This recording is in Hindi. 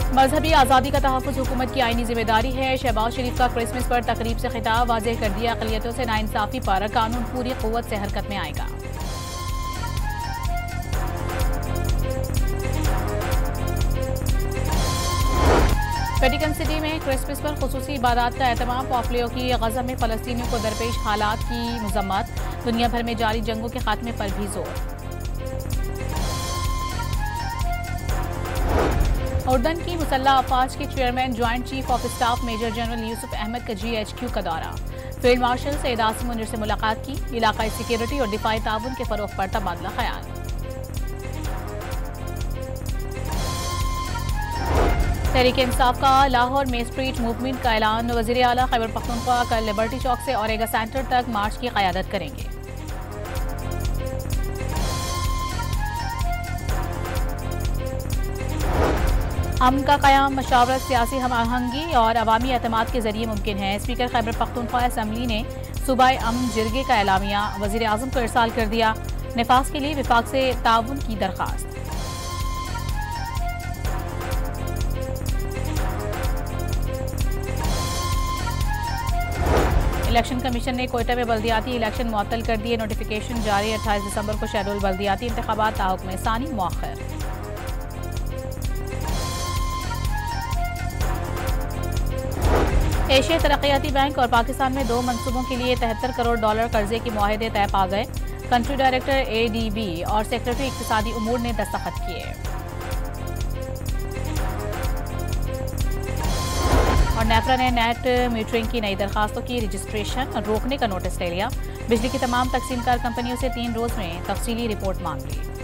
मजहबी आज़ादी का तहफ़्फ़ुज़ हुकूमत की आईनी जिम्मेदारी है। शहबाज शरीफ का क्रिसमस पर तकरीब से खिताब, वाज़ेह कर दिया अक़लियतों से नाइंसाफ़ी पर कानून पूरी क़ुव्वत से हरकत में आएगा। वेटिकन सिटी में क्रिसमस पर खुसूसी इबादत का एहतमाम, पोम्पियो की गज़ा में फ़लस्तीनियों को दरपेश हालात की मज़म्मत, दुनिया भर में जारी जंगों के खात्मे पर भी जोर। उर्दन की मुसल्लह अफवाज के chairman joint chief of staff major general Yusuf Ahmed का GHQ का दौरा, फील्ड मार्शल सैयद आसिम मुनीर से मुलाकात की, इलाकाई सिक्योरिटी और दिफाई ताउन के फरोग पर तबादला ख्याल। तहरीक इंसाफ का लाहौर में स्ट्रीट मूवमेंट का ऐलान, वज़ीर आला खैबर पख्तूनख्वा कल लिबर्टी चौक से औरेगा सेंटर तक मार्च की क़यादत करेंगे। अमन का क़याम, मशावरत, सियासी हम आहंगी और अवामी एतमाद के जरिए मुमकिन है। स्पीकर खैबर पख्तूनख्वा असम्बली ने सूबाई अमन जिरगे का एलामिया वज़ीर आज़म को इरसाल कर दिया, निफाज के लिए विफाक से ताउन की दरख्वास्त। इलेक्शन कमीशन ने कोयटा में बल्दियाती इलेक्शन मुअत्तल कर दिए, नोटिफिकेशन जारी, 28 दिसंबर को शेड्यूल बल्दियाती इंतखाबात ताहुक्म सानी मौखर। एशिया तरक्याती बैंक और पाकिस्तान में 2 मंसूबों के लिए $73 करोड़ कर्जे के मुआहदे तय पा गए, कंट्री डायरेक्टर ADB और सेक्रेटरी इक्तिसादी उमूर ने दस्तखत किए। और नेफ्रा ने नेट मीटरिंग की नई दरखास्तों की रजिस्ट्रेशन रोकने का नोटिस ले लिया, बिजली की तमाम तकसीमकार कंपनियों से 3 रोज में तफसीली रिपोर्ट मांग ली।